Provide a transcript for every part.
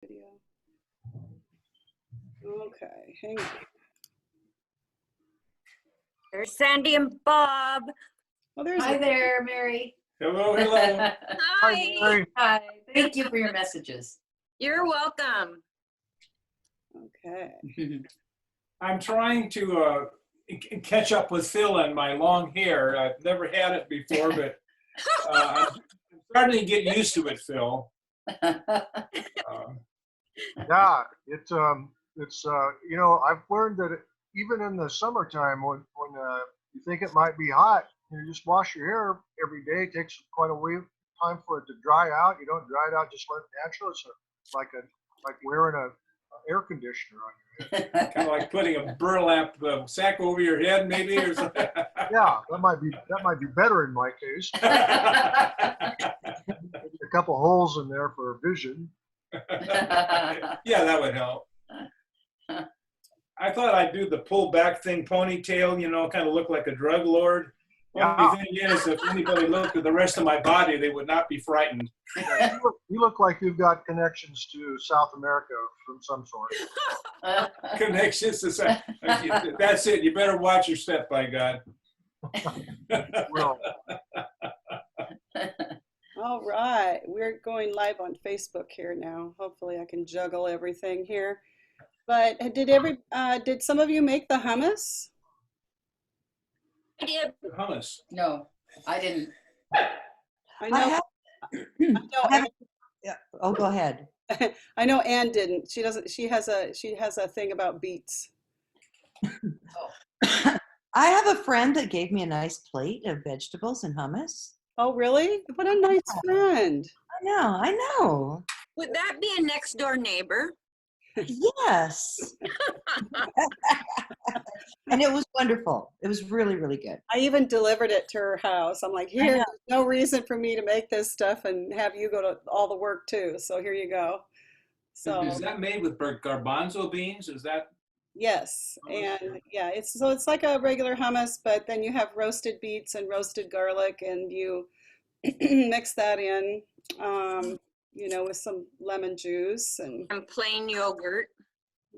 Video. Okay, hang on. There's Sandy and Bob. Oh, there's Hi there, Mary. Hello, hello. Hi. Hi. Thank you for your messages. You're welcome. okay. I'm trying to catch up with Phil and my long hair. I've never had it before, but I'm starting to get used to it, Phil. Yeah, it's you know, I've learned that even in the summertime when you think it might be hot, you just wash your hair every day. It takes quite a time for it to dry out. You don't dry it out, just let it natural. It's like wearing a air conditioner on your head. Kind of like putting a burlap sack over your head, maybe, or something. Yeah, that might be better in my case. A couple holes in there for vision. Yeah, that would help. I thought I'd do the pull back thing, ponytail, you know, kind of look like a drug lord. Yeah. Only thing is, if anybody looked at the rest of my body, they would not be frightened. You look like you've got connections to South America from some sort. Connections to say, that's it. You better watch your step, by God. Well, All right, we're going live on Facebook here now. Hopefully I can juggle everything here. But did some of you make the hummus? I did. Hummus. No, I didn't. I know. Yeah. Oh, go ahead. I know Ann didn't. She doesn't. She has a thing about beets. I have a friend that gave me a nice plate of vegetables and hummus. Oh, really? What a nice friend. I know. Would that be a next door neighbor? Yes. And it was wonderful. It was really, really good. I even delivered it to her house. I'm like, here, there's no reason for me to make this stuff and have you go to all the work too. So here you go. So Is that made with garbanzo beans? Is that? yes, and yeah, it's like a regular hummus, but then you have roasted beets and roasted garlic, and you mix that in, you know, with some lemon juice and plain yogurt.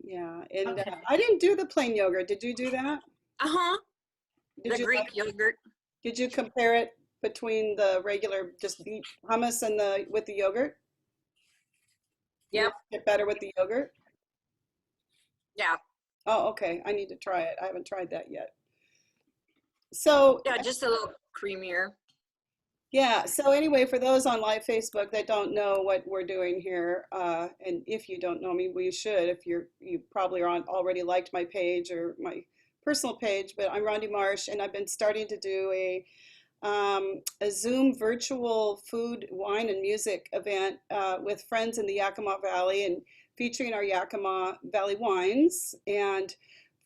yeah. And Okay. I didn't do the plain yogurt. Did you do that? Uh-huh. Did The you Greek yogurt. Did you compare it between the regular just beet hummus and with the yogurt? Yep. Get better with the yogurt? Yeah. Oh, okay. I need to try it. I haven't tried that yet. So Yeah, just a little creamier. yeah. So anyway, for those on live Facebook that don't know what we're doing here, and if you don't know me, well, you should. If you probably already liked my page or my personal page, but I'm Rhonda Marsh, and I've been starting to do a Zoom virtual food, wine, and music event with friends in the Yakima Valley and featuring our Yakima Valley wines. And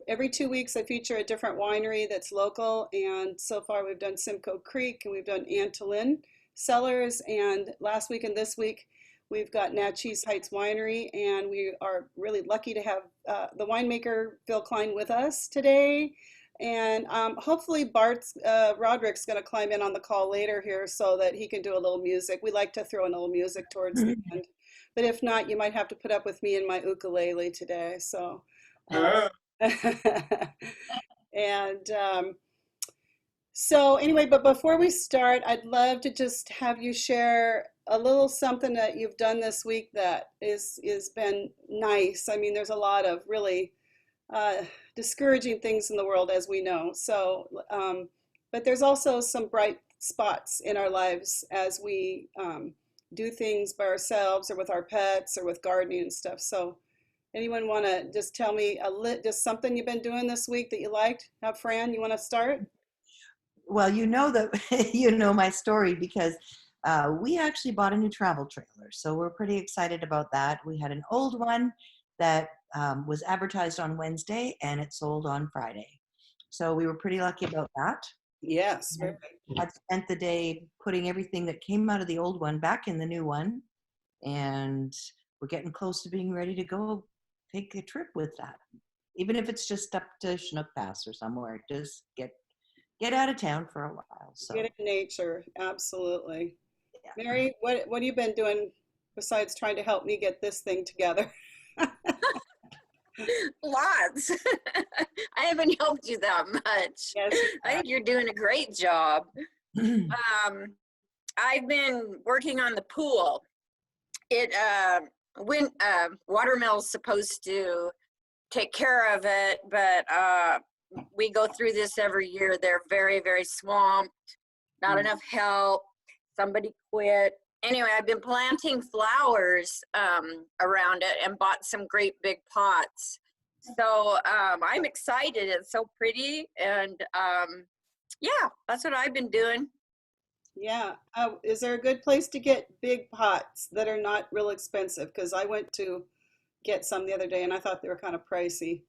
every 2 weeks I feature a different winery that's local. And so far we've done Simcoe Creek and we've done Antolin Cellars. And last week and this week we've got Naches Heights Winery. And we are really lucky to have the winemaker Phil Cline with us today. And hopefully Roderick's going to climb in on the call later here so that he can do a little music. We like to throw in a little music towards the end. But if not, you might have to put up with me and my ukulele today. So, and so anyway, but before we start, I'd love to just have you share a little something that you've done this week that is been nice. I mean, there's a lot of really discouraging things in the world, as we know. So, but there's also some bright spots in our lives as we do things by ourselves or with our pets or with gardening and stuff. So, anyone want to just tell me just something you've been doing this week that you liked? Fran, you want to start? Well, you know that you know my story because we actually bought a new travel trailer. So we're pretty excited about that. We had an old one that was advertised on Wednesday and it sold on Friday. So we were pretty lucky about that. Yes. I spent the day putting everything that came out of the old one back in the new one. And we're getting close to being ready to go take a trip with that. Even if it's just up to Chinook Pass or somewhere, just get out of town for a while. So Get in nature. Absolutely. Yeah. Mary, what have you been doing besides trying to help me get this thing together? Lots. I haven't helped you that much. Yes. I think you're doing a great job. I've been working on the pool. Watermill's supposed to take care of it, but we go through this every year. They're very, very swamped, not enough help. Somebody quit. Anyway, I've been planting flowers around it and bought some great big pots. So I'm excited. It's so pretty. And yeah, that's what I've been doing. Yeah. Is there a good place to get big pots that are not real expensive? Because I went to get some the other day and I thought they were kind of pricey.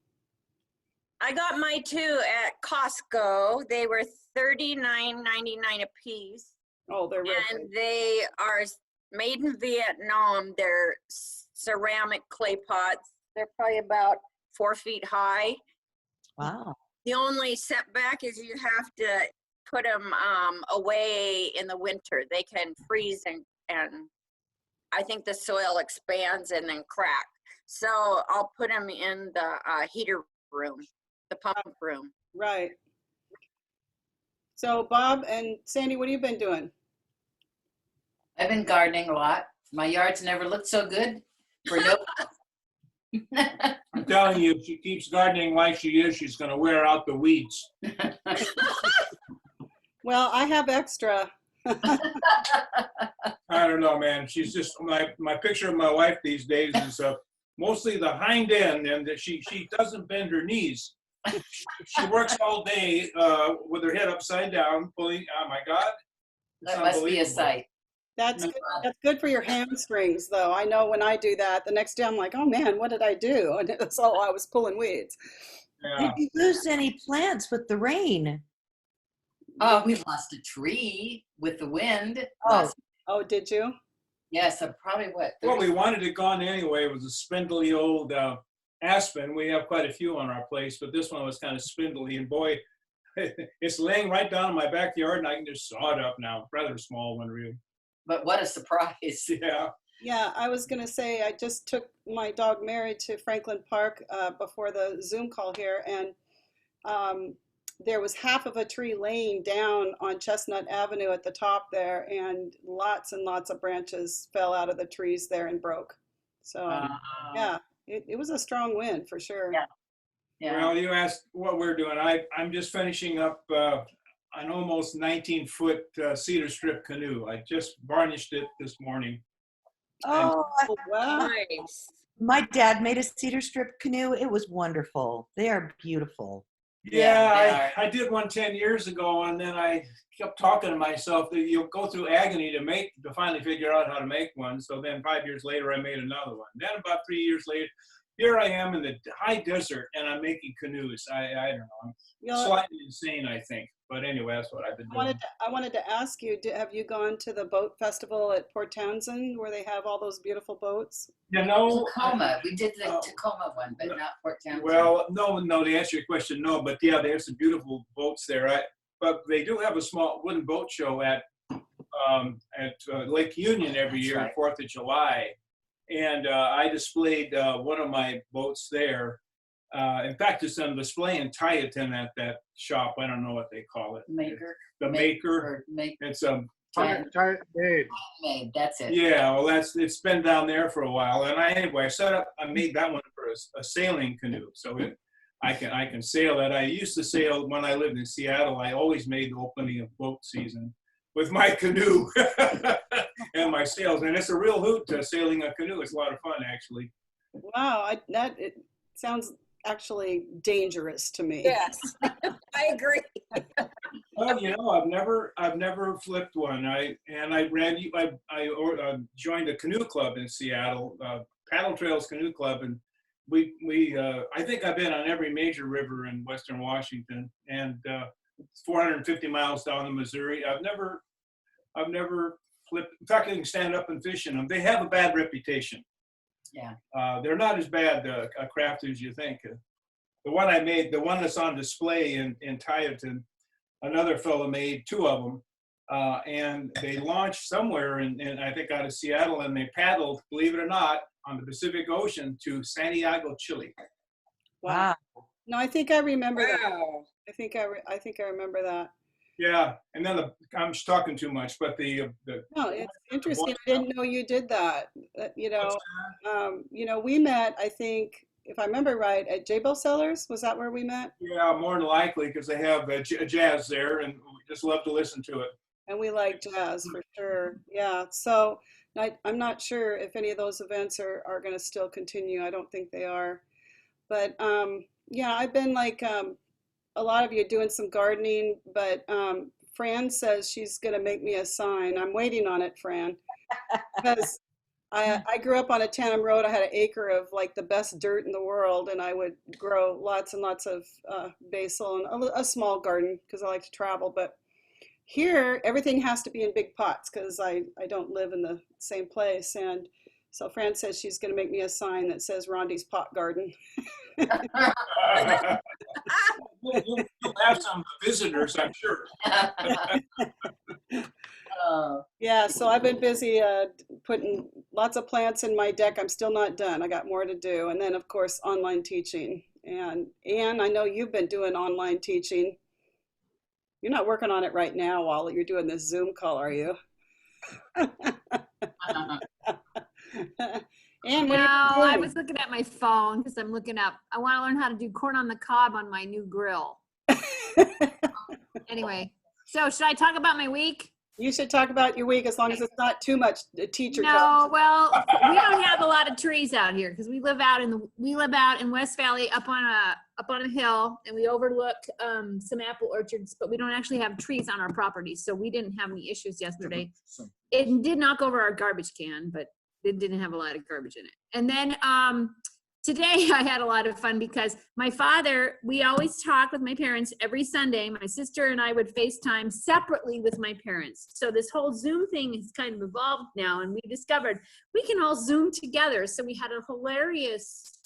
I got my two at Costco. They were $39.99 a piece. Oh, they're really And they are made in Vietnam. They're ceramic clay pots. They're probably about 4 feet high. Wow. The only setback is you have to put them away in the winter. They can freeze and I think the soil expands and then crack. So I'll put them in the heater room, the pump room. right. So Bob and Sandy, what have you been doing? I've been gardening a lot. My yard's never looked so good for no. I'm telling you, if she keeps gardening like she is, she's going to wear out the weeds. Well, I have extra. I don't know, man. She's just my picture of my wife these days is mostly the hind end, and that she doesn't bend her knees. She works all day with her head upside down, pulling. Oh my God, it's That must be a unbelievable. sight. That's good. That's good for your hamstrings, though. I know when I do that, the next day I'm like, oh man, what did I do? And it's all I was pulling weeds. Yeah. Did you lose any plants with the rain? Oh, we lost a tree with the wind. Oh. Oh, did you? Yes, probably what? Well, 30 we wanted it gone anyway. It was a spindly old aspen. We have quite a few on our place, but this one was kind of spindly. And boy, it's laying right down in my backyard, and I can just saw it up now. Rather small one, really. But what a surprise. Yeah. Yeah, I was going to say, I just took my dog Mary to Franklin Park before the Zoom call here, and there was half of a tree laying down on Chestnut Avenue at the top there, and lots of branches fell out of the trees there and broke. So, yeah, it was a strong wind for sure. Yeah. Yeah. Well, you asked what we're doing. I'm just finishing up an almost 19-foot cedar strip canoe. I just varnished it this morning. Oh, Oh, wow. Nice. my dad made a cedar strip canoe. It was wonderful. They are beautiful. Yeah, I did one 10 years ago, and then I kept talking to myself that you'll go through agony to finally figure out how to make one. So then 5 years later, I made another one. Then about 3 years later, here I am in the high desert, and I'm making canoes. I don't know. I'm You know, slightly insane, I think. But anyway, that's what I've been doing. I wanted to ask you, have you gone to the boat festival at Port Townsend where they have all those beautiful boats? You know, Tacoma. We did the Tacoma one, but not Port Townsend. well, no, to answer your question, no. But yeah, they have some beautiful boats there. But they do have a small wooden boat show at Lake Union every That's year, right. 4th of July. And I displayed one of my boats there. In fact, it's on display in Tieton at that shop. I don't know what they call it. Maker. The Maker. Or make It's Tight made. made. That's it. yeah. Well, it's been down there for a while. And I made that one for a sailing canoe, so I can sail it. I used to sail when I lived in Seattle. I always made the opening of boat season with my canoe and my sails, and it's a real hoot sailing a canoe. It's a lot of fun, actually. Wow, it sounds actually dangerous to me. Yes, I agree. Well, you know, I've never flipped one. I joined a canoe club in Seattle, Paddle Trails Canoe Club, and I think I've been on every major river in Western Washington, and it's 450 miles down the Missouri. I've never flipped. In fact, I can stand up and fish in them. They have a bad reputation. Yeah. They're not as bad a craft as you think. The one I made, the one that's on display in Tieton, another fellow made two of them, and they launched somewhere in I think out of Seattle, and they paddled, believe it or not, on the Pacific Ocean to Santiago, Chile. Wow. No, I think I remember that. Wow. I think I remember that. Yeah, and then I'm just talking too much, but No, it's interesting. I didn't know you did that. We met, I think, if I remember right, at J-Bill Cellars. Was that where we met? yeah, more than likely, because they have jazz there, and we just love to listen to it. And we like jazz for sure. Yeah. So I'm not sure if any of those events are going to still continue. I don't think they are. But yeah, I've been like a lot of you doing some gardening, but Fran says she's going to make me a sign. I'm waiting on it, Fran, because I grew up on a tandem road. I had an acre of like the best dirt in the world, and I would grow lots and lots of basil and a small garden because I like to travel. But here, everything has to be in big pots because I don't live in the same place. And so Fran says she's going to make me a sign that says Rondi's Pot Garden. We'll have some visitors, I'm sure. Yeah, so I've been busy putting lots of plants in my deck. I'm still not done. I got more to do. And then, of course, online teaching. And Anne, I know you've been doing online teaching. You're not working on it right now while you're doing this Zoom call, are you? Anne, what No, are you I doing? was looking at my phone because I'm looking up. I want to learn how to do corn on the cob on my new grill. Anyway, so should I talk about my week? You should talk about your week as long as it's not too much teacher No, talk. well, we don't have a lot of trees out here because we live out in West Valley up on a hill, and we overlook some apple orchards, but we don't actually have trees on our property, so we didn't have any issues yesterday. It did knock over our garbage can, but it didn't have a lot of garbage in it. And then today I had a lot of fun because my father, we always talk with my parents every Sunday. My sister and I would FaceTime separately with my parents. So this whole Zoom thing has kind of evolved now, and we discovered we can all Zoom together. So we had a hilarious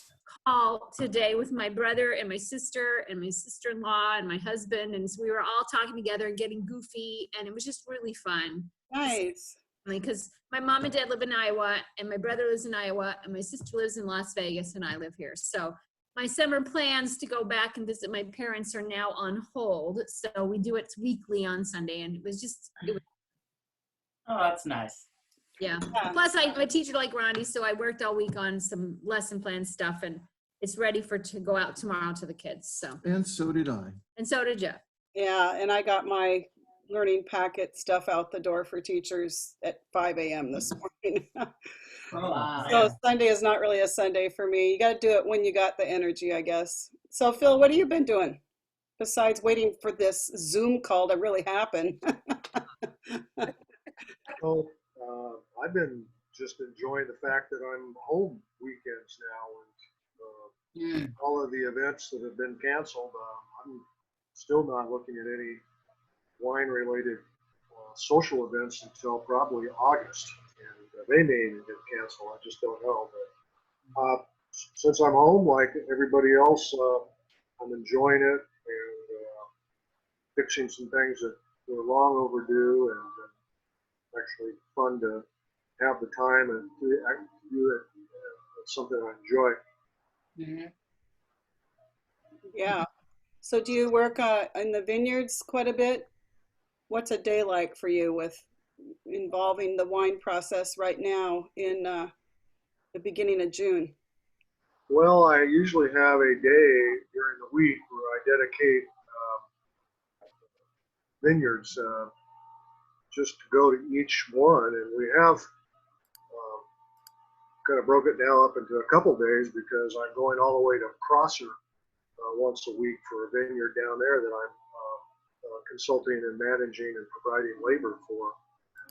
call today with my brother and my sister-in-law and my husband. And so we were all talking together and getting goofy, and it was just really fun. Nice. Because my mom and dad live in Iowa, and my brother lives in Iowa, and my sister lives in Las Vegas, and I live here. So my summer plans to go back and visit my parents are now on hold. So we do it weekly on Sunday, and it was Oh, that's nice. yeah. Yeah. Plus, I'm a teacher like Rondi, so I worked all week on some lesson plan stuff, and it's ready to go out tomorrow to the kids. So And so did I. and so did Jeff. Yeah, and I got my learning packet stuff out the door for teachers at 5 a.m. this morning. Wow. So Sunday is not really a Sunday for me. You got to do it when you got the energy, I guess. So Phil, what have you been doing besides waiting for this Zoom call to really happen? So I've been just enjoying the fact that I'm home weekends now, and all of the events that have been canceled. I'm still not looking at any wine-related social events until probably August, and they may even get canceled. I just don't know. But since I'm home, like everybody else, I'm enjoying it and fixing some things that were long overdue, and actually fun to have the time and do it. It's something I enjoy. Mm-hmm. Yeah. So do you work in the vineyards quite a bit? What's a day like for you with involving the wine process right now in the beginning of June? Well, I usually have a day during the week where I dedicate vineyards just to go to each one, and we have kind of broke it now up into a couple days because I'm going all the way to Prosser once a week for a vineyard down there that I'm consulting and managing and providing labor for.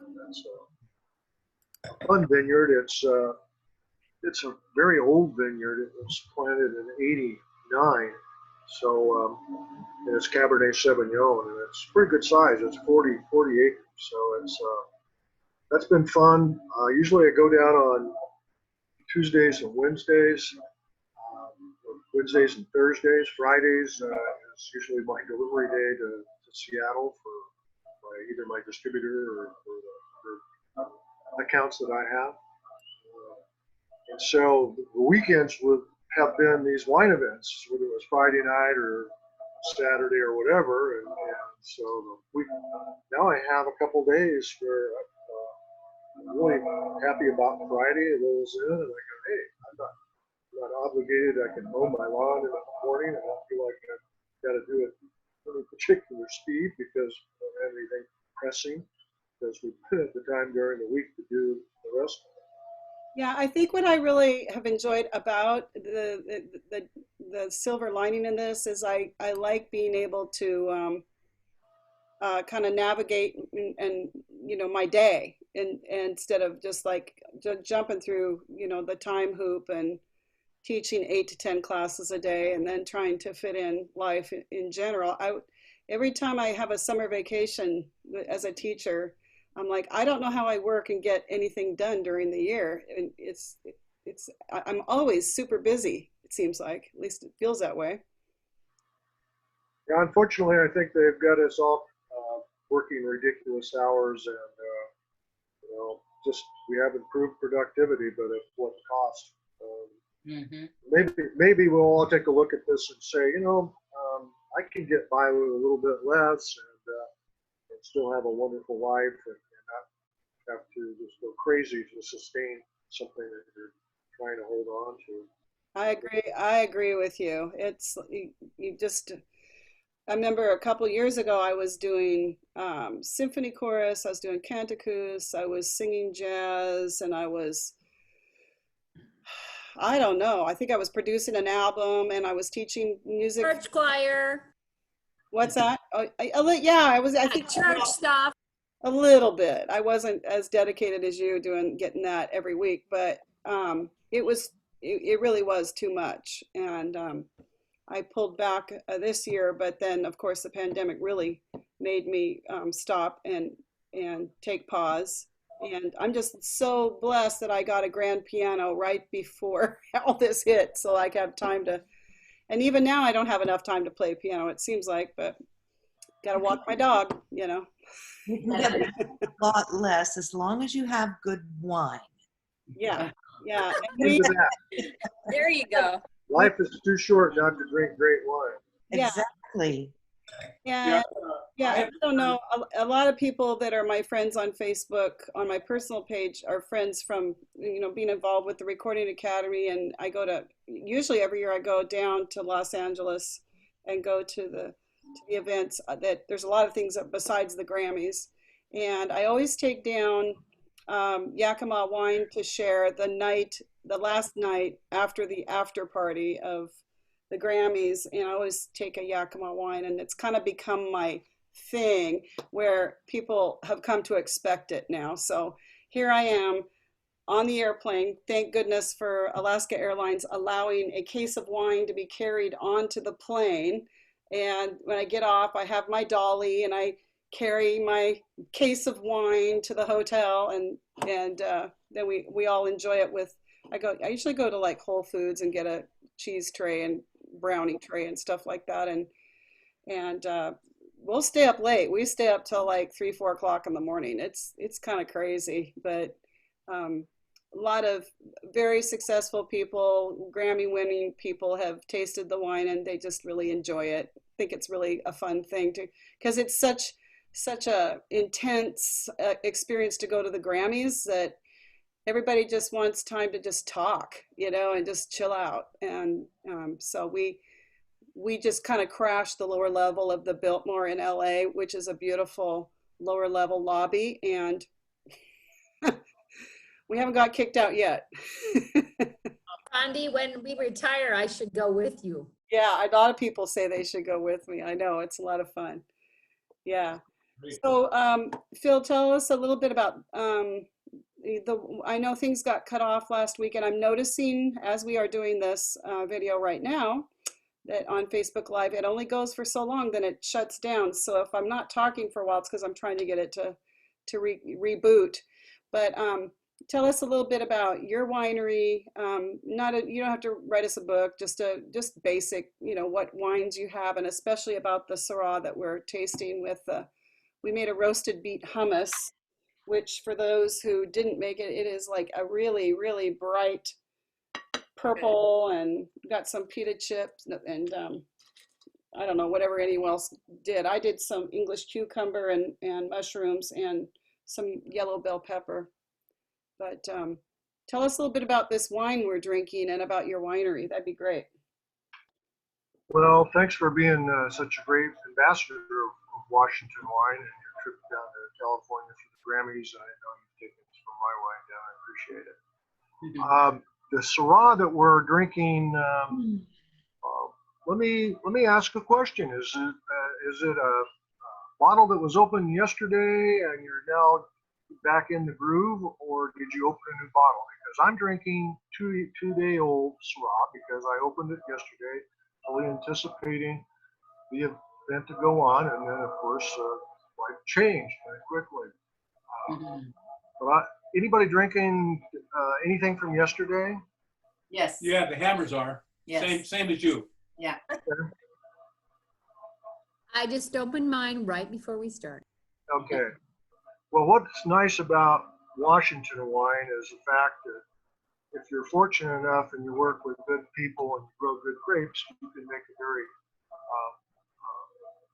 And that's a fun vineyard. It's a very old vineyard. It was planted in '89, so and it's Cabernet Sauvignon, and it's pretty good size. It's 40 acres, so it's that's been fun. Usually I go down on Tuesdays and Wednesdays, Wednesdays and Thursdays. Fridays is usually my delivery day to Seattle for either my distributor or accounts that I have. And so the weekends would have been these wine events, whether it was Friday night or Saturday or whatever. And so now I have a couple days where I'm really happy about Friday. It rolls in and I go, hey, I'm not obligated. I can mow my lawn in the morning. I don't feel like I've got to do it at any particular speed because I don't have anything pressing, because we put at the time during the week to do the rest. Yeah, I think what I really have enjoyed about the silver lining in this is I like being able to kind of navigate and my day, and instead of just like jumping through the time hoop and teaching 8 to 10 classes a day and then trying to fit in life in general. Every time I have a summer vacation as a teacher, I'm like, I don't know how I work and get anything done during the year. And I'm always super busy, it seems like, at least it feels that way. Yeah, unfortunately, I think they've got us all working ridiculous hours, and just we have improved productivity, but at what cost? Maybe we'll all take a look at this and say, I can get by with a little bit less and still have a wonderful life and not have to just go crazy to sustain something that you're trying to hold on to. I agree with you. It's you just. I remember a couple years ago, I was doing symphony chorus, I was doing canticus, I was singing jazz, and I don't know, I think I was producing an album and I was teaching music. Church choir. What's that? I was, I think Church stuff. a little bit. I wasn't as dedicated as you getting that every week, but it really was too much. And I pulled back this year, but then of course the pandemic really made me stop and take pause. And I'm just so blessed that I got a grand piano right before all this hit, so I have time to. And even now, I don't have enough time to play piano, it seems like, but got to walk my dog, You can get a lot less as long as you have good wine. Yeah, yeah. Into that. There you go. Life is too short not to drink great wine. Yeah. Exactly. Yeah, I don't know. A lot of people that are my friends on Facebook, on my personal page, are friends from, being involved with the Recording Academy. And usually every year I go down to Los Angeles and go to the events. That there's a lot of things besides the Grammys. And I always take down Yakima wine to share the last night after the after party of the Grammys, and I always take a Yakima wine, and it's kind of become my thing where people have come to expect it now. So here I am on the airplane. Thank goodness for Alaska Airlines allowing a case of wine to be carried onto the plane. And when I get off, I have my dolly and I carry my case of wine to the hotel, and then we all enjoy it with. I usually go to like Whole Foods and get a cheese tray and brownie tray and stuff like that, and we'll stay up late. We stay up till like 3-4 o'clock in the morning. It's kind of crazy, but a lot of very successful people, Grammy winning people, have tasted the wine and they just really enjoy it. I think it's really a fun thing because it's such a intense experience to go to the Grammys that everybody just wants time to just talk, and just chill out. And so we just kind of crashed the lower level of the Biltmore in LA, which is a beautiful lower level lobby. And we haven't got kicked out yet. Andy, when we retire, I should go with you. Yeah, a lot of people say they should go with me. I know, it's a lot of fun. Yeah. So Phil, tell us a little bit about I know things got cut off last week, and I'm noticing as we are doing this video right now that on Facebook Live, it only goes for so long, then it shuts down. So if I'm not talking for a while, it's because I'm trying to get it to reboot. But tell us a little bit about your winery. You don't have to write us a book, just basic, what wines you have, and especially about the Syrah that we're tasting with the we made a roasted beet hummus, which for those who didn't make it, it is like a really, really bright purple and got some pita chips and I don't know, whatever anyone else did. I did some English cucumber and mushrooms and some yellow bell pepper. But tell us a little bit about this wine we're drinking and about your winery. That'd be great. Well, thanks for being such a great ambassador of Washington wine and your trip down to California for the Grammys. I know you've taken this from my wine down. I appreciate it. The Syrah that we're drinking, let me ask a question. Is it a bottle that was opened yesterday and you're now back in the groove, or did you open a new bottle? Because I'm drinking two-day-old Syrah because I opened it yesterday, fully anticipating the event to go on, and then of course life changed very quickly. But anybody drinking anything from yesterday? Yes. Yeah, the hammers are. Yes. Same as you. Yeah. I just opened mine right before we started. Okay. Well, what's nice about Washington wine is the fact that if you're fortunate enough and you work with good people and you grow good grapes, you can make a very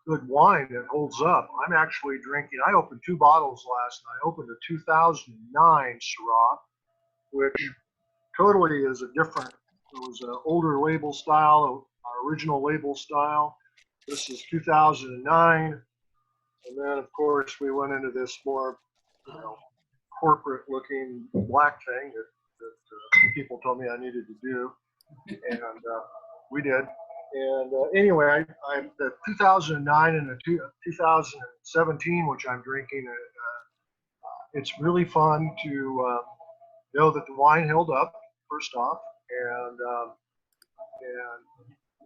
good wine that holds up. I'm actually drinking, I opened 2 bottles last night. I opened a 2009 Syrah, which totally is a different, it was an older label style, our original label style. This is 2009. And then, of course, we went into this more, corporate-looking black thing that people told me I needed to do, and we did. And anyway, I the 2009 and the 2017, which I'm drinking, it's really fun to know that the wine held up, first off, and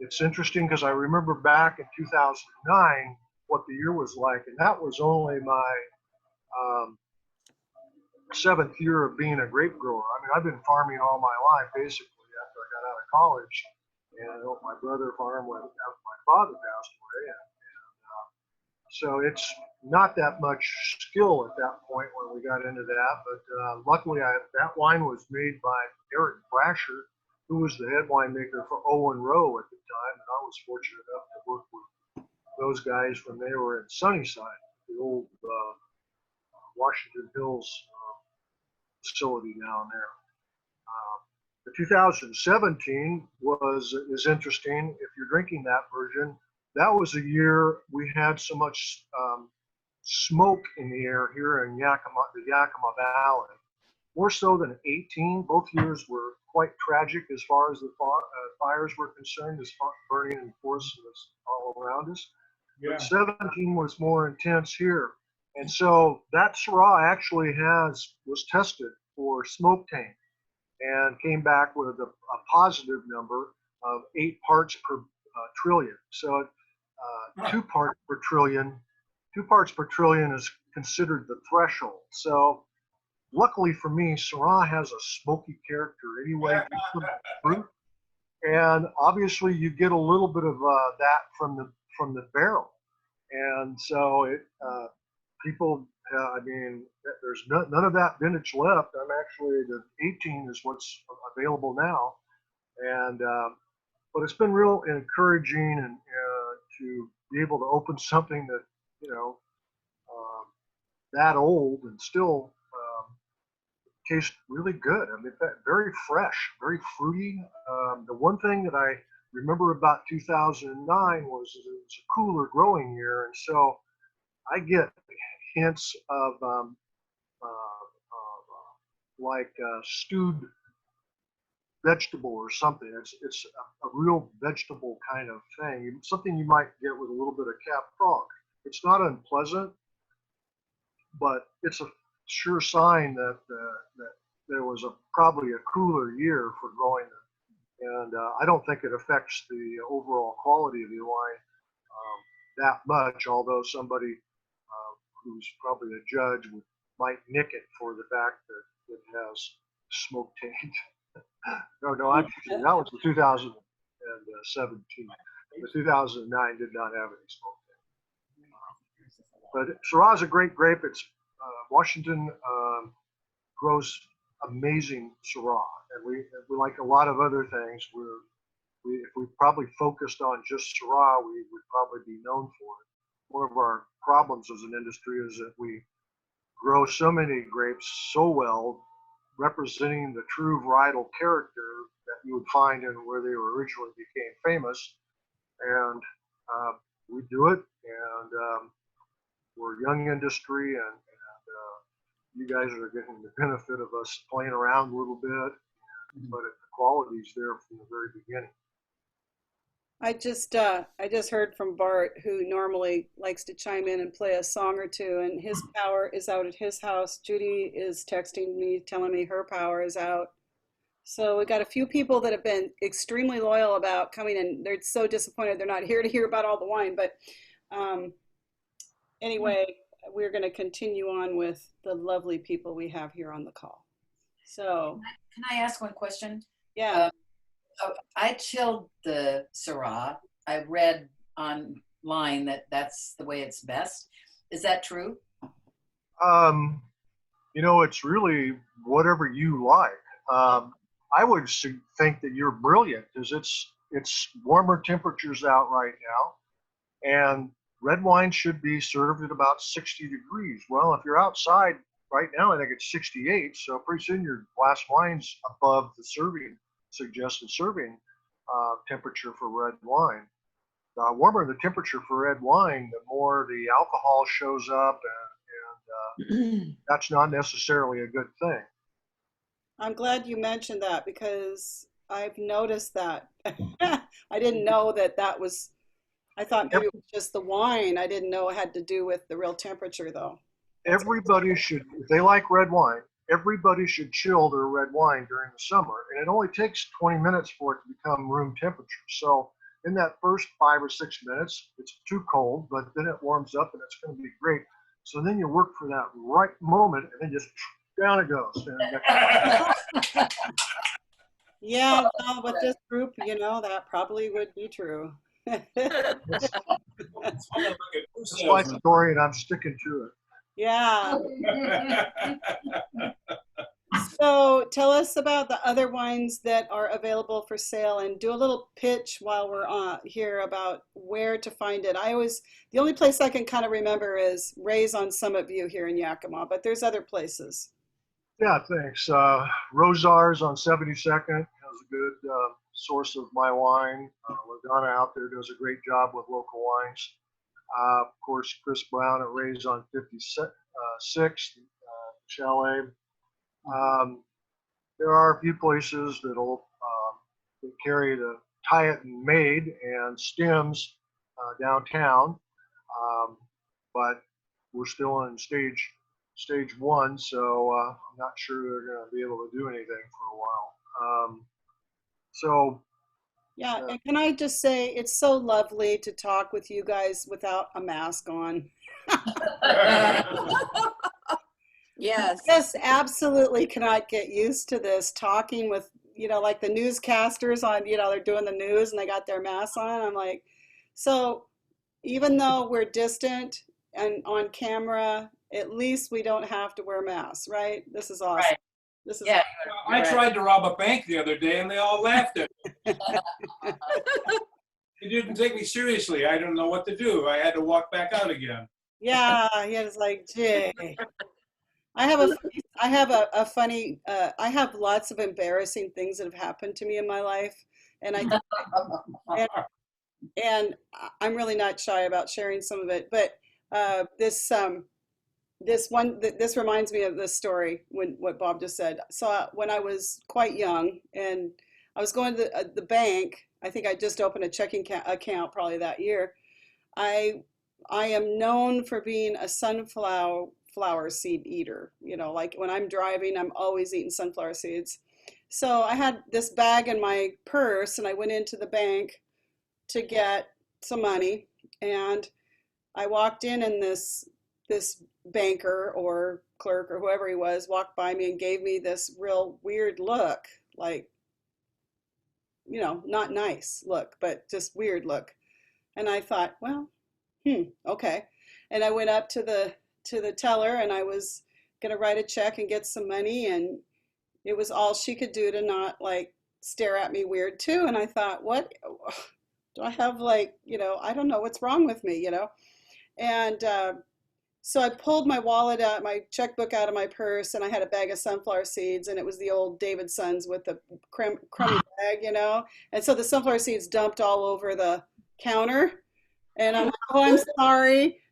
it's interesting because I remember back in 2009 what the year was like, and that was only my 7th year of being a grape grower. I mean, I've been farming all my life, basically, after I got out of college, and I helped my brother farm when my father passed away, and so it's not that much skill at that point when we got into that, but luckily that wine was made by Eric Brasher, who was the head winemaker for Owen Rowe at the time, and I was fortunate enough to work with those guys when they were in Sunnyside, the old Washington Hills facility down there. The 2017 is interesting. If you're drinking that version, that was a year we had so much smoke in the air here in the Yakima Valley, more so than 18. Both years were quite tragic as far as the fires were concerned, as far burning in forests all around us. Yeah. But 17 was more intense here. And so that Syrah actually was tested for smoke taint and came back with a positive number of 8 parts per trillion. So 2 parts per trillion is considered the threshold. So luckily for me, Syrah has a smoky character anyway from the fruit, and obviously you get a little bit of that from the barrel, and so people, I mean, there's none of that vintage left. I'm actually, the 18 is what's available now, and but it's been real encouraging and to be able to open something that that old and still tastes really good. I mean, very fresh, very fruity. The one thing that I remember about 2009 was it was a cooler growing year, and so I get hints of like stewed vegetable or something. It's a real vegetable kind of thing, something you might get with a little bit of Cap Frog. It's not unpleasant, but it's a sure sign that that there was probably a cooler year for growing it, and I don't think it affects the overall quality of the wine that much. Although somebody who's probably a judge might nick it for the fact that it has smoke taint. No, actually, that was the 2017. The 2009 did not have any smoke taint. But Syrah is a great grape. It's Washington grows amazing Syrah, and we like a lot of other things. If we probably focused on just Syrah, we would probably be known for it. One of our problems as an industry is that we grow so many grapes so well, representing the true varietal character that you would find in where they originally became famous. And we do it, and we're a young industry, and you guys are getting the benefit of us playing around a little bit, but the quality's there from the very beginning. I just heard from Bart, who normally likes to chime in and play a song or two, and his power is out at his house. Judy is texting me, telling me her power is out. So we got a few people that have been extremely loyal about coming, and they're so disappointed they're not here to hear about all the wine. But anyway, we're going to continue on with the lovely people we have here on the call. So, Can I ask one question? yeah. I chilled the Syrah. I read online that that's the way it's best. Is that true? It's really whatever you like. I would think that you're brilliant because it's warmer temperatures out right now, and red wine should be served at about 60 degrees. Well, if you're outside right now, I think it's 68. So pretty soon your glass wine's above the suggested serving temperature for red wine. The warmer the temperature for red wine, the more the alcohol shows up, and that's not necessarily a good thing. I'm glad you mentioned that because I've noticed that. I didn't know that was, I thought maybe it was just the wine. I didn't know it had to do with the real temperature though. Everybody should, if they like red wine, everybody should chill their red wine during the summer. And it only takes 20 minutes for it to become room temperature. So in that first 5 or 6 minutes, it's too cold, but then it warms up and it's going to be great. So then you work for that right moment and then just down it goes. Yeah, well, with this group, that probably would be true. That's my story, and I'm sticking to it. Yeah. So tell us about the other wines that are available for sale and do a little pitch while we're on here about where to find it. The only place I can kind of remember is Ray's on Summit View here in Yakima, but there's other places. Yeah, thanks. Rosar's on 72nd has a good source of my wine. Lagana out there does a great job with local wines. Of course, Chris Brown at Ray's on 56th, Chalet. There are a few places that'll that carry the tie it and made and stems downtown, but we're still in stage one, so I'm not sure they're going to be able to do anything for a while. Yeah, and can I just say it's so lovely to talk with you guys without a mask on. Yes. Just absolutely cannot get used to this talking with, like the newscasters on, they're doing the news and they got their masks on. I'm like, so even though we're distant and on camera, at least we don't have to wear masks, right? This is awesome. Right. This is Yeah. I tried to rob a bank the other day and they all laughed at me. They didn't take me seriously. I didn't know what to do. I had to walk back out again. Yeah, it's like, gee. I have a funny, I have lots of embarrassing things that have happened to me in my life. And and I'm really not shy about sharing some of it, but this reminds me of this story what Bob just said. So when I was quite young and I was going to the bank, I think I just opened a checking account probably that year. I am known for being a sunflower seed eater. Like when I'm driving, I'm always eating sunflower seeds. So I had this bag in my purse and I went into the bank to get some money, and I walked in and this banker or clerk or whoever he was walked by me and gave me this real weird look, like, not nice look, but just weird look. And I thought, well, okay. And I went up to the teller, and I was gonna write a check and get some money, and it was all she could do to not like stare at me weird too. And I thought, what do I have, like, I don't know what's wrong with me, And so I pulled my wallet out, my checkbook out of my purse, and I had a bag of sunflower seeds, and it was the old Davidson's with the crummy bag. And so the sunflower seeds dumped all over the counter, and I'm like, oh,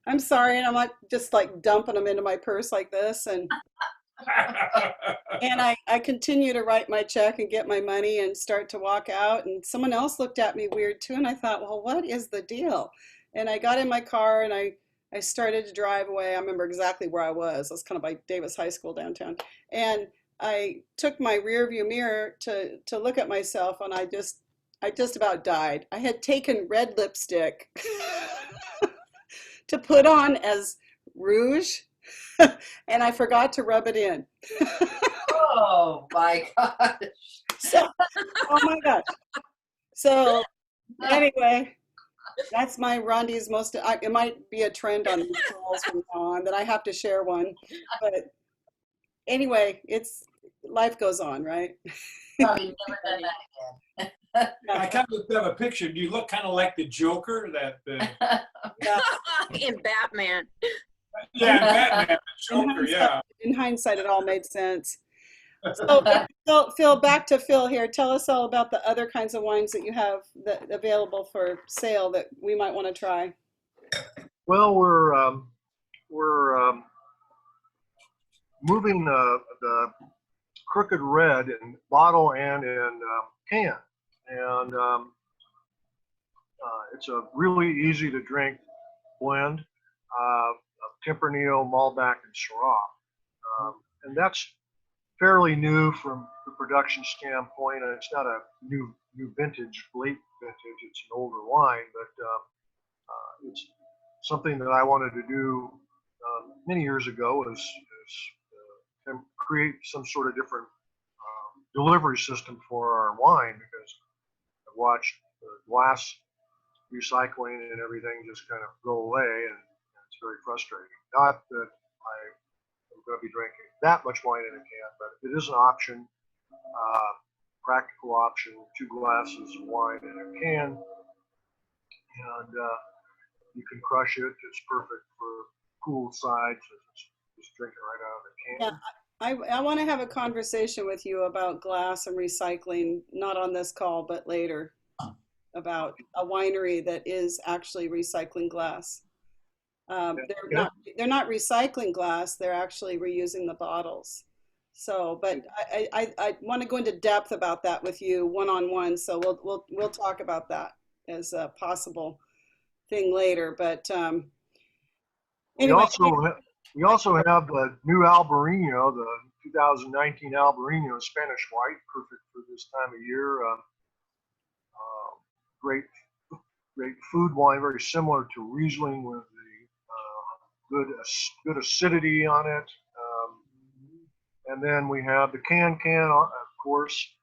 I'm sorry, and I'm like just like dumping them into my purse like this, and I continue to write my check and get my money and start to walk out, and someone else looked at me weird too, and I thought, well, what is the deal? And I got in my car, and I started to drive away. I remember exactly where I was. I was kind of by Davis High School downtown. And I took my rear view mirror to look at myself, and I just about died. I had taken red lipstick to put on as rouge, and I forgot to rub it in. Oh my gosh. So, oh my gosh. So anyway, that's my Rondi's most, it might be a trend on these calls from now on that I have to share one. But anyway, life goes on, right? Probably never done that again. I kind of have a picture. You look kind of like the Joker, Yeah. In Batman. yeah, Batman, the Joker, yeah. In hindsight, it all made sense. So, Phil, back to Phil here. Tell us all about the other kinds of wines that you have available for sale that we might want to try. Well, we're moving the Crooked Red in bottle and in can, and it's a really easy to drink blend of Tempranillo, Malbec, and Syrah, and that's fairly new from the production standpoint. And it's not a new vintage, late vintage. It's an older wine, but it's something that I wanted to do many years ago is create some sort of different delivery system for our wine, because I've watched the glass recycling and everything just kind of go away, and it's very frustrating. Not that I'm going to be drinking that much wine in a can, but it is an option, practical option, 2 glasses of wine in a can, and you can crush it. It's perfect for poolside, so just drink it right out of the can. Yeah, I want to have a conversation with you about glass and recycling, not on this call, but later, about a winery that is actually recycling glass. They're not recycling glass, they're actually reusing the bottles. So, but I want to go into depth about that with you one-on-one, so we'll talk about that as a possible thing later. But anyway. We also have the new Albarino, the 2019 Albarino Spanish White, perfect for this time of year. Great food wine, very similar to Riesling, with the good acidity on it. And then we have the can, of course,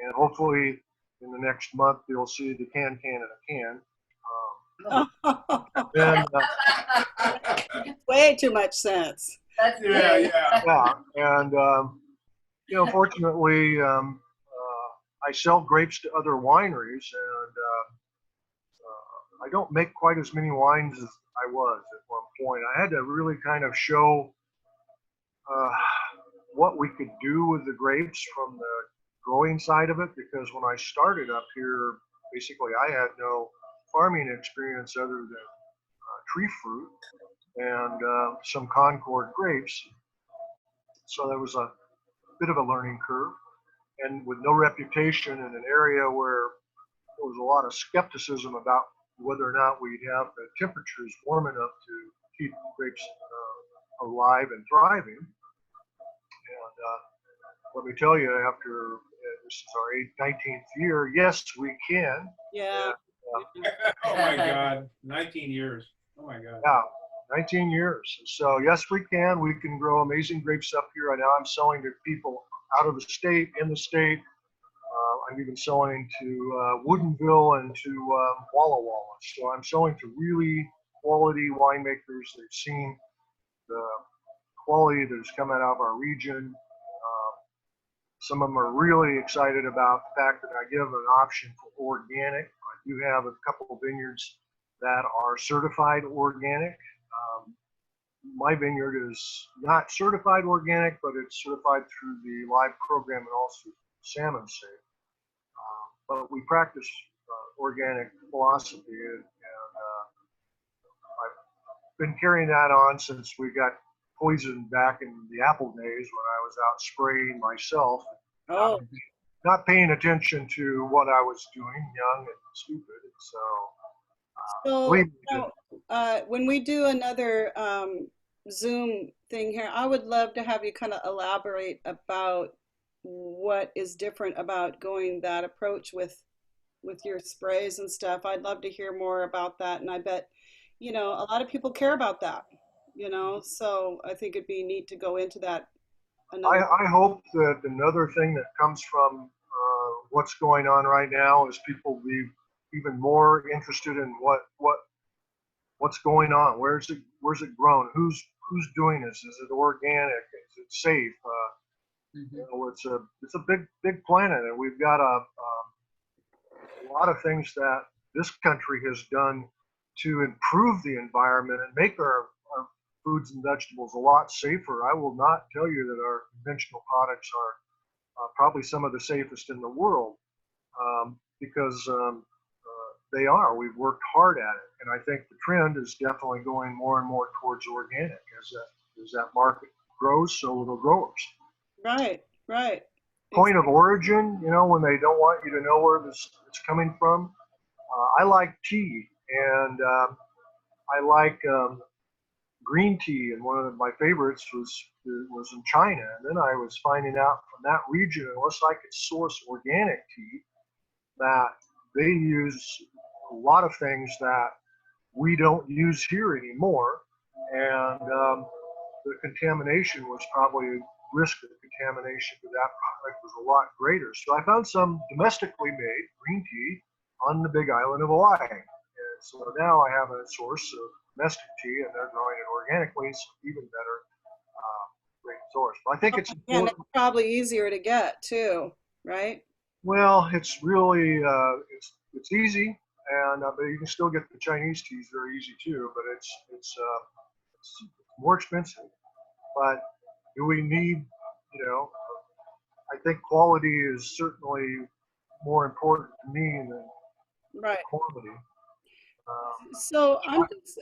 and hopefully in the next month you'll see the can in a can. Then, way too much sense. That's Yeah, yeah. and fortunately, I sell grapes to other wineries, and I don't make quite as many wines as I was at one point. I had to really kind of show what we could do with the grapes from the growing side of it, because when I started up here, basically I had no farming experience other than tree fruit and some Concord grapes. So there was a bit of a learning curve, and with no reputation in an area where there was a lot of skepticism about whether or not we'd have the temperatures warm enough to keep grapes alive and thriving. And let me tell you, after this is our 19th year, yes, we can. Yeah. Oh my God, 19 years. Oh my God. Yeah, 19 years. So yes, we can. We can grow amazing grapes up here. And now I'm selling to people out of the state, in the state. I'm even selling to Woodinville and to Walla Walla. So I'm selling to really quality winemakers. They've seen the quality that is coming out of our region. Some of them are really excited about the fact that I give an option for organic. I do have a couple of vineyards that are certified organic. My vineyard is not certified organic, but it's certified through the LIVE program and also Salmon Safe. But we practice organic philosophy, and I've been carrying that on since we got poisoned back in the apple days when I was out spraying myself, Oh, not paying attention to what I was doing, young and stupid. So, so believe me, when we do another Zoom thing here, I would love to have you kind of elaborate about what is different about going that approach with your sprays and stuff. I'd love to hear more about that, and I bet, you know, a lot of people care about that, you know, so I think it'd be neat to go into that another. I hope that another thing that comes from what's going on right now is people be even more interested in what's going on. Where's it grown? Who's doing this? Is it organic? Is it safe? You know, it's a big planet, and we've got a lot of things that this country has done to improve the environment and make our foods and vegetables a lot safer. I will not tell you that our conventional products are probably some of the safest in the world, because they are. We've worked hard at it, and I think the trend is definitely going more and more towards organic. As that market grows, so will the growers. Right, right. Point of origin, you know, when they don't want you to know where it's coming from. I like tea, and I like green tea, and one of my favorites was in China. And then I was finding out from that region, unless I could source organic tea, that they use a lot of things that we don't use here anymore, and the contamination was probably risk of contamination to that product was a lot greater. So I found some domestically made green tea on the Big Island of Hawaii, and so now I have a source of domestic tea, and they're growing it organically, so even better great source. But I think it's And important. it's probably easier to get too, right? Well, it's really it's easy, and but you can still get the Chinese teas very easy too. But it's more expensive. But do we need, you know? I think quality is certainly more important to me than Right. quantity. So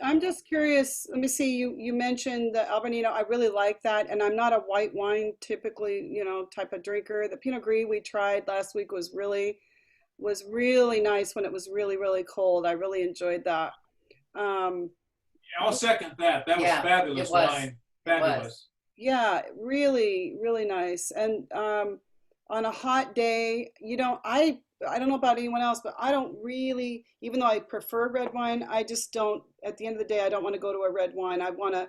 I'm just curious. Let me see. You mentioned the Albanino. I really like that, and I'm not a white wine typically, you know, type of drinker. The Pinot Gris we tried last week was really nice when it was really cold. I really enjoyed that. Um, Yeah, I'll second that. That was Yeah, fabulous it was. wine. It was. Fabulous. yeah, really nice. And on a hot day, you know, I don't know about anyone else, but I don't really, even though I prefer red wine, I just don't, at the end of the day, I don't want to go to a red wine. I want to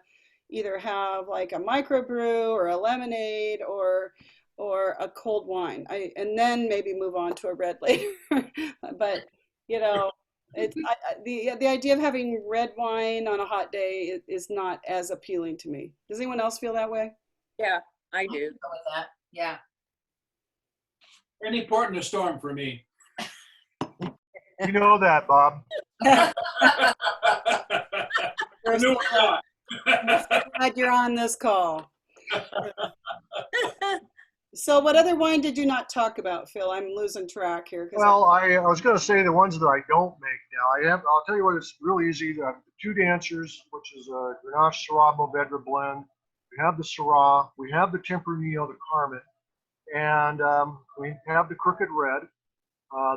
either have like a microbrew or a lemonade or a cold wine. And then maybe move on to a red later. But, you know, the idea of having red wine on a hot day is not as appealing to me. Does anyone else feel that way? Yeah, I I do. can go with that. Yeah. Any port in a storm for me. You know that, Bob. We're No, so glad you're on this call. So what other wine did you not talk about, Phil? I'm losing track here. Well, I was going to say the ones that I don't make now. I'll tell you what, it's really easy. I have the Two Dancers, which is a Grenache Syrah Mourvedre blend. We have the Syrah. We have the Tempranillo, the Carmen. And we have the Crooked Red,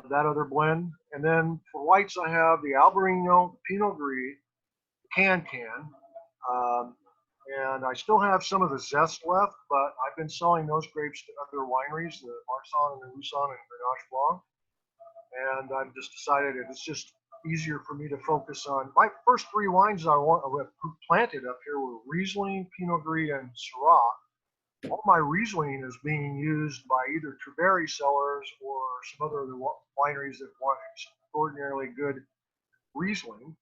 that other blend. And then for whites, I have the Albarino, Pinot Gris, Can. And I still have some of the zest left, but I've been selling those grapes to other wineries, the Marsanne and the Roussanne and Grenache Blanc. And I've just decided it's just easier for me to focus on. My first three wines I planted up here were Riesling, Pinot Gris, and Syrah. All my Riesling is being used by either Treveri sellers or some other wineries that want extraordinarily good Riesling.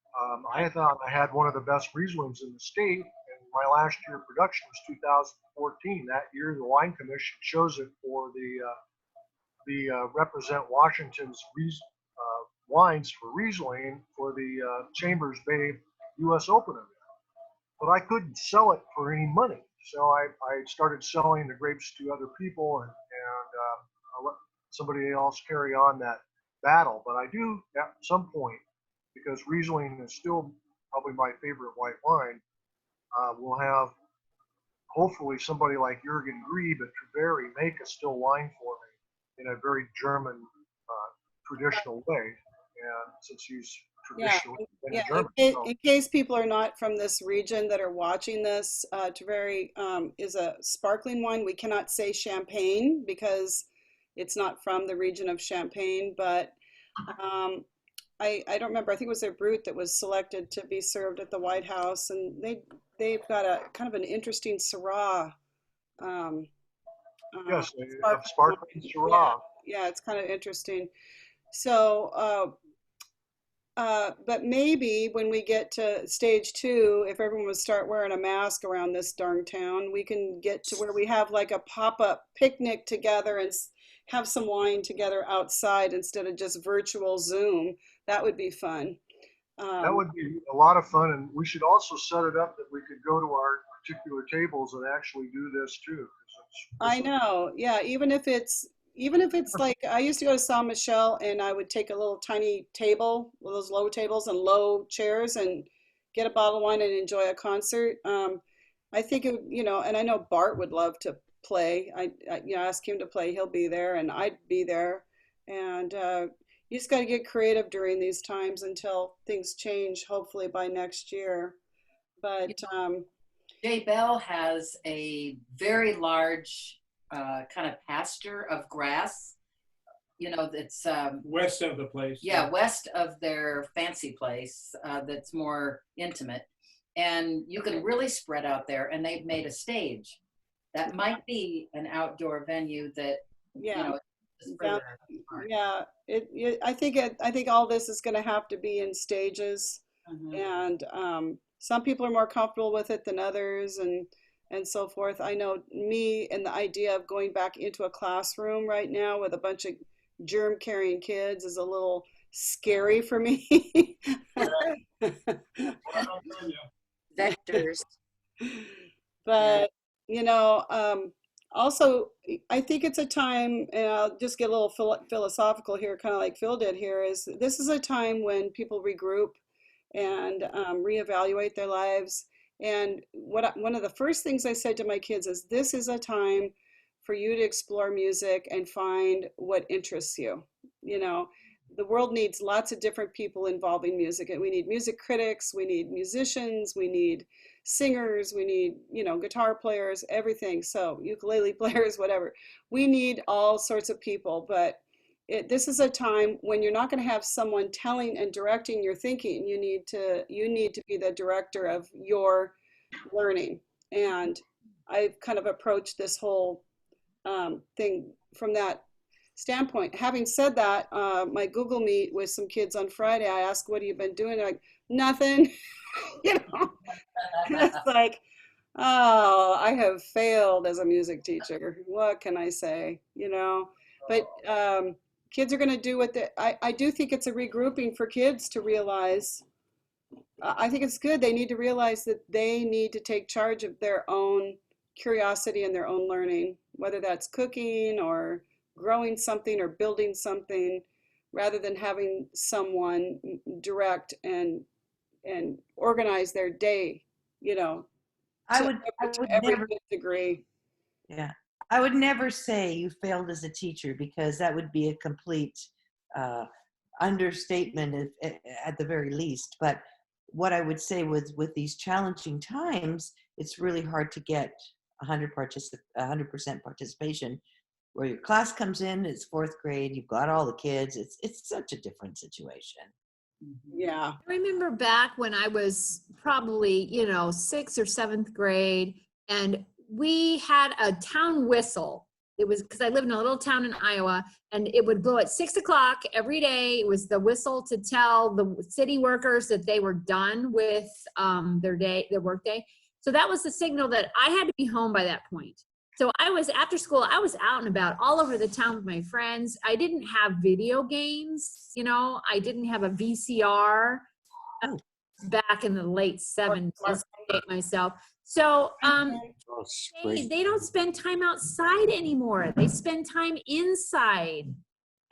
I thought I had one of the best Rieslings in the state, and my last year of production was 2014. That year, the Wine Commission chose it for the Represent Washington's wines for Riesling for the Chambers Bay U.S. Open event. But I couldn't sell it for any money. So I started selling the grapes to other people, and I let somebody else carry on that battle. But I do at some point, because Riesling is still probably my favorite white wine, we'll have hopefully somebody like Jürgen Grieb at Treveri make a still wine for me in a very German traditional way. And since he's traditionally been Yeah, a German. in case people are not from this region that are watching this, Treveri is a sparkling wine. We cannot say champagne because it's not from the region of Champagne, but I don't remember. I think it was their Brut that was selected to be served at the White House, and they've got a kind of an interesting Syrah. Yes, a sparkling Syrah. Yeah, it's kind of interesting. So, but maybe when we get to stage 2, if everyone would start wearing a mask around this darn town, we can get to where we have like a pop-up picnic together and have some wine together outside instead of just virtual Zoom. That would be fun. That would be a lot of fun, and we should also set it up that we could go to our particular tables and actually do this too. I know, yeah. Even if it's like I used to go to Saint Michel, and I would take a little tiny table, those low tables and low chairs, and get a bottle of wine and enjoy a concert. I think it, and I know Bart would love to play. I ask him to play, he'll be there, and I'd be there, and you just got to get creative during these times until things change, hopefully by next year. But Jay Bell has a very large kind of pasture of grass, that's West of the place. yeah, west of their fancy place, that's more intimate, and you can really spread out there, and they've made a stage that might be an outdoor venue that yeah. is further apart. Yeah, I think all this is going to have to be in stages, Mhm. and some people are more comfortable with it than others, and so forth. I know me and the idea of going back into a classroom right now with a bunch of germ-carrying kids is a little scary for me. Vectors. But also I think it's a time, and I'll just get a little philosophical here, kind of like Phil did here, is this is a time when people regroup and reevaluate their lives. And one of the first things I said to my kids is, this is a time for you to explore music and find what interests you. The world needs lots of different people involving music, and we need music critics, we need musicians, we need singers, we need, guitar players, everything. So ukulele players, whatever. We need all sorts of people, but this is a time when you're not going to have someone telling and directing your thinking. You need to be the director of your learning. And I've kind of approached this whole thing from that standpoint. Having said that, my Google Meet with some kids on Friday, I asked, what have you been doing? They're like, nothing. It's like, oh, I have failed as a music teacher. What can I say? But kids are going to do what I do think it's a regrouping for kids to realize. I think it's good. They need to realize that they need to take charge of their own curiosity and their own learning, whether that's cooking or growing something or building something, rather than having someone direct and organize their day, I to would every never, degree. yeah, I would never say you failed as a teacher, because that would be a complete understatement at the very least. But what I would say with these challenging times, it's really hard to get 100% participation. Where your class comes in, it's 4th grade, you've got all the kids. It's such a different situation. Yeah. I remember back when I was probably, 6th or 7th grade, and we had a town whistle. it was because I lived in a little town in Iowa, and it would blow at 6 o'clock every day. It was the whistle to tell the city workers that they were done with their work day. So that was the signal that I had to be home by that point. So I was, after school, I was out and about all over the town with my friends. I didn't have video games, you know, I didn't have a VCR back in the late 70s, to date myself. So they don't spend time outside anymore. They spend time inside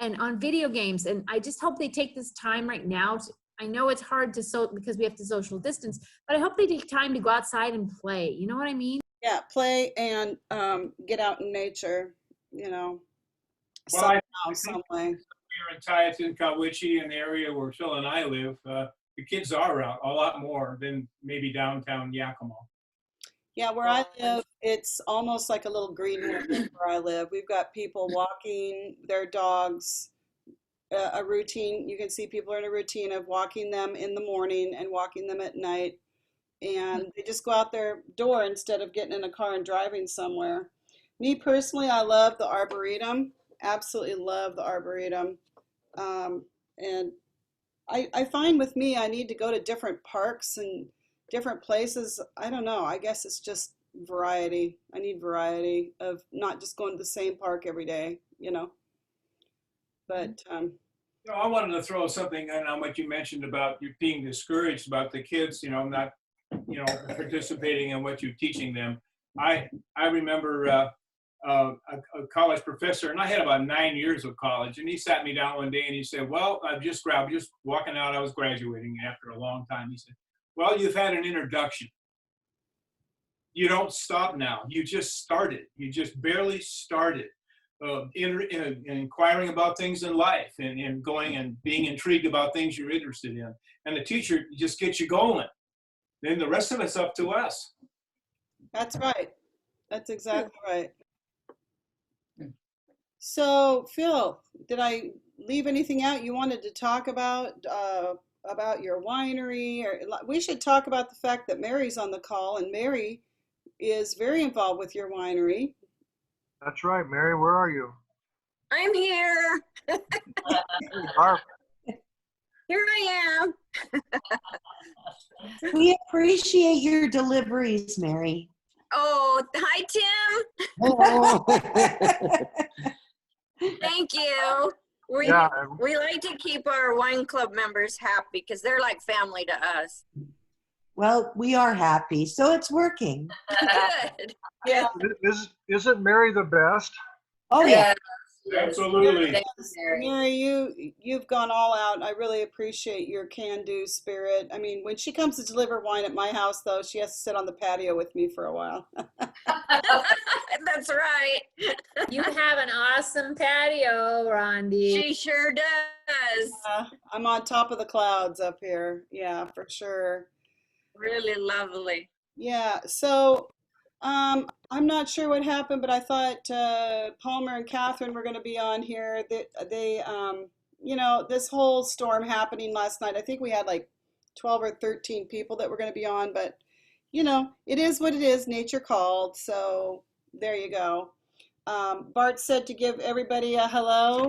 and on video games. And I just hope they take this time right now. I know it's hard to because we have to social distance, but I hope they take time to go outside and play. You know what I mean? Yeah, play and get out in nature, you know, Well, I somehow, some way. Here in Tieton, Cowiche, in the area where Phil and I live, the kids are out a lot more than maybe downtown Yakima. Yeah, where I live, it's almost like a little greenhouse where I live. We've got people walking their dogs, a routine. You can see people are in a routine of walking them in the morning and walking them at night. And they just go out their door instead of getting in a car and driving somewhere. Me personally, I love the Arboretum. Absolutely love the Arboretum. And I find with me, I need to go to different parks and different places. I don't know. I guess it's just variety. I need variety of not just going to the same park every day, you know. But You know, I wanted to throw something in on what you mentioned about you being discouraged about the kids, you know, not, you know, participating in what you're teaching them. I remember a college professor, and I had about 9 years of college, and he sat me down one day and he said, well, I'm just walking out. I was graduating after a long time. He said, well, you've had an introduction. You don't stop now. You just started. You just barely started inquiring about things in life and going and being intrigued about things you're interested in. And the teacher just gets you going. Then the rest of it's up to us. that's right. That's exactly right. So, Phil, did I leave anything out you wanted to talk about your winery? Or we should talk about the fact that Mary's on the call, and Mary is very involved with your winery. That's right, Mary. Where are you? I'm here. Barb. Here I am. We appreciate your deliveries, Mary. Oh, hi, Tim. Oh. Thank you. We Yeah, we like to keep our wine club members happy because they're like family to us. Well, we are happy, so it's working. Good. Yeah. isn't Mary the best? Oh, yeah. Absolutely. Thank you, Mary. Mary, you've gone all out. I really appreciate your can-do spirit. I mean, when she comes to deliver wine at my house, though, she has to sit on the patio with me for a while. That's right. You have an awesome patio, Rondi. She sure does. I'm on top of the clouds up here. Yeah, for sure. Really lovely. Yeah, so I'm not sure what happened, but I thought Palmer and Catherine were going to be on here. They you know, this whole storm happening last night, I think we had like 12 or 13 people that were going to be on, but you know, it is what it is. Nature called, so there you go. Bart said to give everybody a hello.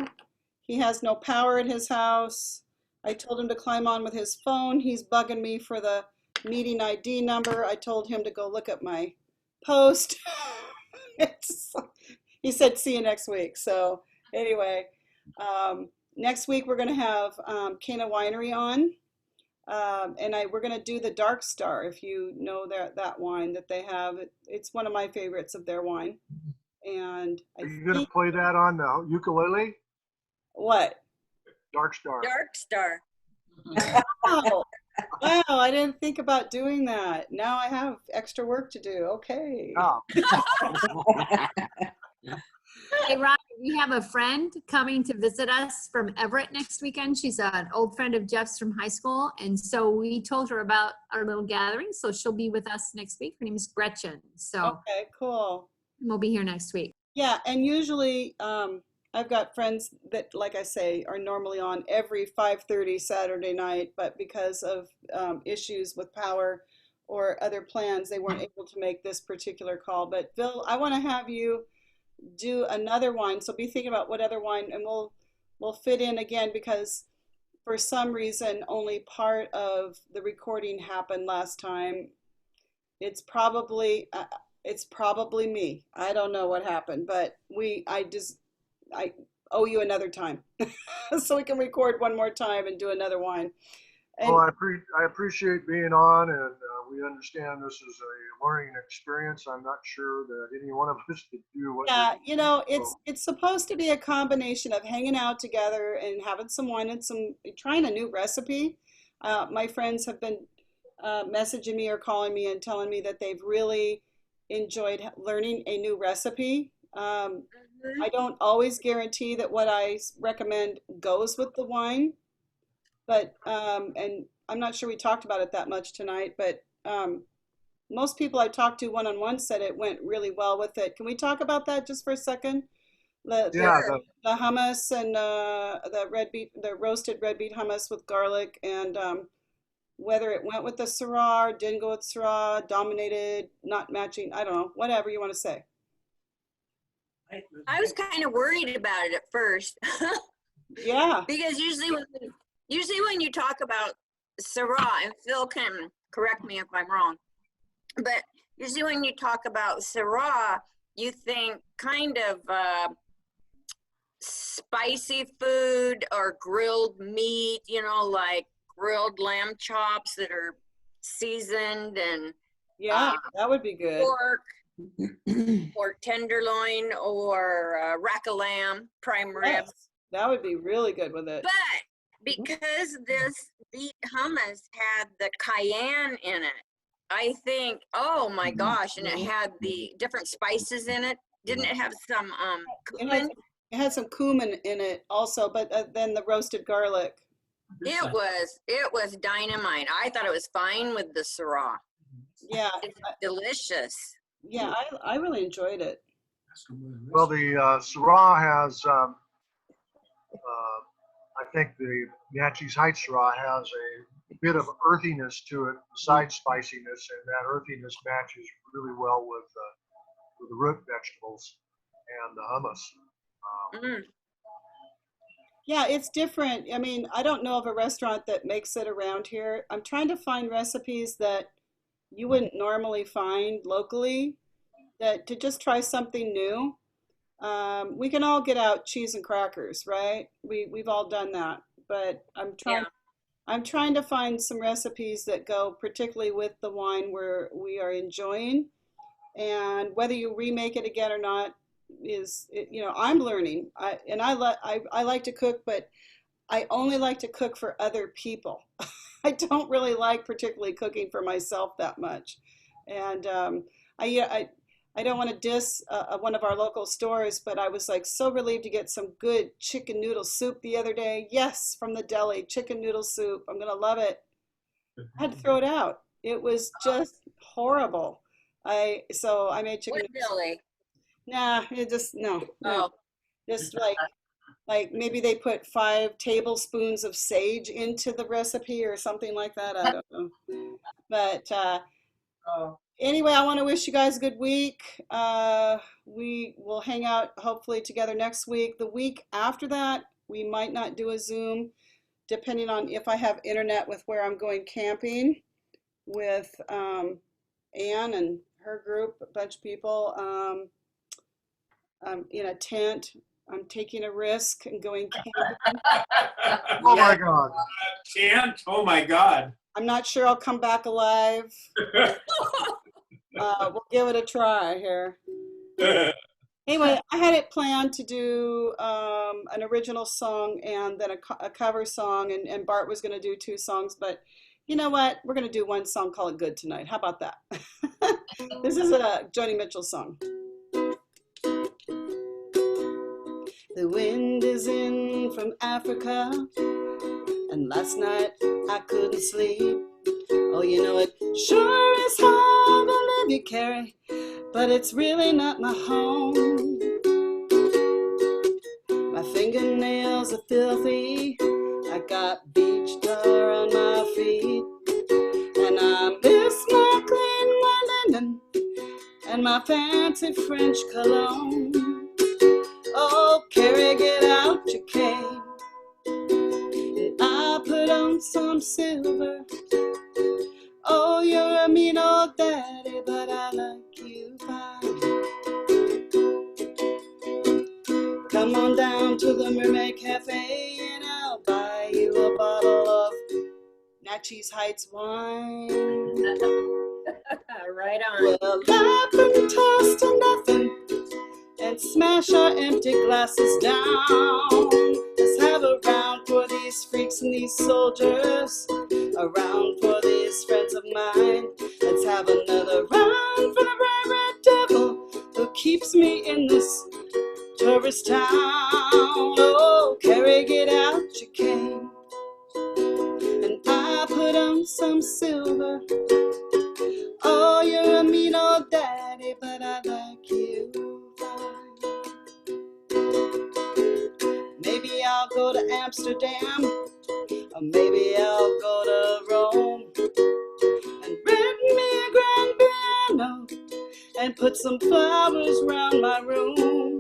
He has no power in his house. I told him to climb on with his phone. He's bugging me for the meeting ID number. I told him to go look at my post. He said, see you next week. So anyway, next week we're going to have Cana Winery on. And we're going to do the Dark Star, if you know that wine that they have. It's one of my favorites of their wine. And Are you going to play that on the ukulele? What? Dark Star. Dark Star. Wow. Wow, I didn't think about doing that. Now I have extra work to do. Okay. Oh, Hey, Ron, we have a friend coming to visit us from Everett next weekend. She's an old friend of Jeff's from high school. And so we told her about our little gathering. So she'll be with us next week. Her name is Gretchen. So Okay, cool. we'll be here next week. Yeah, and usually I've got friends that, like I say, are normally on every 5:30 Saturday night, but because of issues with power or other plans, they weren't able to make this particular call. But Bill, I want to have you do another wine. So be thinking about what other wine, and we'll fit in again because for some reason only part of the recording happened last time. It's probably me. I don't know what happened, but I owe you another time so we can record one more time and do another wine. And Well, I appreciate being on, and we understand this is a learning experience. I'm not sure that any one of us could do what yeah, you it's supposed to be a combination of hanging out together and having some wine and trying a new recipe. My friends have been messaging me or calling me and telling me that they've really enjoyed learning a new recipe. I don't always guarantee that what I recommend goes with the wine, but and I'm not sure we talked about it that much tonight, but most people I talked to one-on-one said it went really well with it. Can we talk about that just for a second? Yeah, The hummus and the roasted red beet hummus with garlic, and whether it went with the Syrah, didn't go with Syrah, dominated, not matching, I don't know, whatever you want to say. I was kind of worried about it at first Yeah. because usually when you talk about Syrah, and Phil can correct me if I'm wrong, but usually when you talk about Syrah, you think kind of spicy food or grilled meat, like grilled lamb chops that are seasoned, and Yeah, that would be good. pork or tenderloin or rack of lamb, prime rib. Yes, that would be really good with it. But because this beet hummus had the cayenne in it, I think, oh my gosh, and it had the different spices in it. Didn't it have some cumin? It had some cumin in it also, but then the roasted garlic. It was dynamite. I thought it was fine with the Syrah. Yeah, It's delicious. yeah, I really enjoyed it. well, the Syrah has, I think the Naches Heights Syrah has a bit of earthiness to it, besides spiciness, and that earthiness matches really well with the root vegetables and the hummus. Mm. Yeah, it's different. I mean, I don't know of a restaurant that makes it around here. I'm trying to find recipes that you wouldn't normally find locally, that to just try something new. We can all get out cheese and crackers, right? We've all done that, but Yeah. I'm trying to find some recipes that go particularly with the wine where we are enjoying, and whether you remake it again or not I'm learning. I like to cook, but I only like to cook for other people. I don't really like particularly cooking for myself that much. And I don't want to diss one of our local stores, but I was like so relieved to get some good chicken noodle soup the other day. Yes, from the deli, chicken noodle soup. I'm gonna love it. I had to throw it out. It was just horrible. So I made chicken. What deli? Nah, it just no. Oh, Just like maybe they put 5 tablespoons of sage into the recipe or something like that. I don't know. But anyway, I want to wish you guys a good week. We will hang out hopefully together next week. The week after that, we might not do a Zoom, depending on if I have internet with where I'm going camping with Anne and her group, a bunch of people. I'm in a tent. I'm taking a risk and going camping. Oh my God. Can't? Oh my God. I'm not sure I'll come back alive. We'll give it a try here. Anyway, I had it planned to do an original song and then a cover song, and Bart was going to do 2 songs, but you know what? We're going to do one song, call it good tonight. How about that? This is a Joni Mitchell song. The wind is in from Africa, and last night I couldn't sleep. Oh, you know it sure is hard to live, you Carrie, but it's really not my home. My fingernails are filthy, I got beach tar on my feet, and I miss my clean linen and my fancy French cologne. Carrie, get out your cane. And I put on some silver. Oh, you're a mean old daddy, but I like you fine. Come on down to the Mermaid Cafe and I'll buy you a bottle of Naches Heights wine. Right on. We'll laugh and toast to nothing and smash our empty glasses down. Let's have a round for these freaks and these soldiers, a round for these friends of mine. Let's have another round for the bright red devil who keeps me in this tourist town. Oh, Carrie, get out your cane. And I put on some silver. Oh, you're a mean old daddy, but I like you fine. Maybe I'll go to Amsterdam, or maybe I'll go to Rome, and rent me a grand piano, and put some flowers round my room.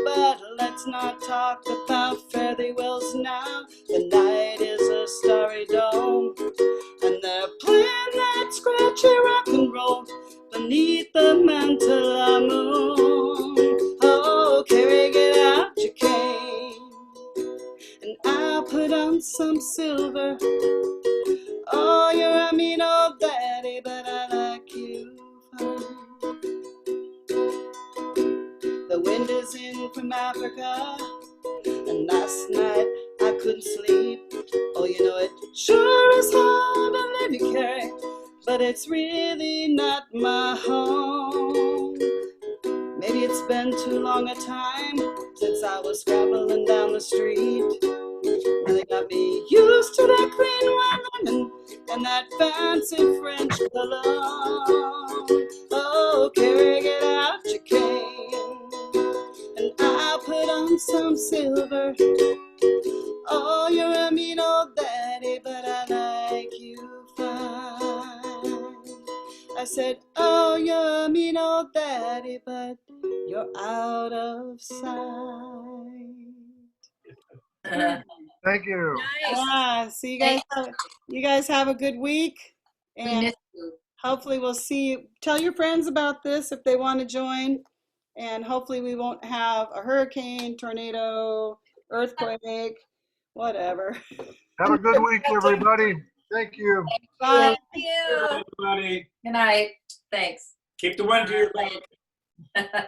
But let's not talk about fare thee wells now. The night is a starry dome, and they're playing that scratchy rock and roll beneath the mantilla moon. Oh, Carrie, get out your cane, and I'll put on some silver. Oh, you're a mean old daddy, but I like you fine. The wind is in from Africa, and last night I couldn't sleep. Oh, you know it sure is hard to live, you Carrie, but it's really not my home. Maybe it's been too long a time since I was scrambling down the street. Really got me used to that clean white linen and that fancy French cologne. Oh, Carrie, get out your cane, and I'll put on some silver. Oh, you're a mean old daddy, but I like you fine. I said, oh, you're a mean old daddy, but you're out of sight. Thank you. Nice. So you guys have a good week, We and miss you. hopefully we'll see you. Tell your friends about this if they want to join, and hopefully we won't have a hurricane, tornado, earthquake, whatever. Have a good week, everybody. Thank you. Bye. Thank you. Everybody, Good night. Thanks. keep the one to your Bye.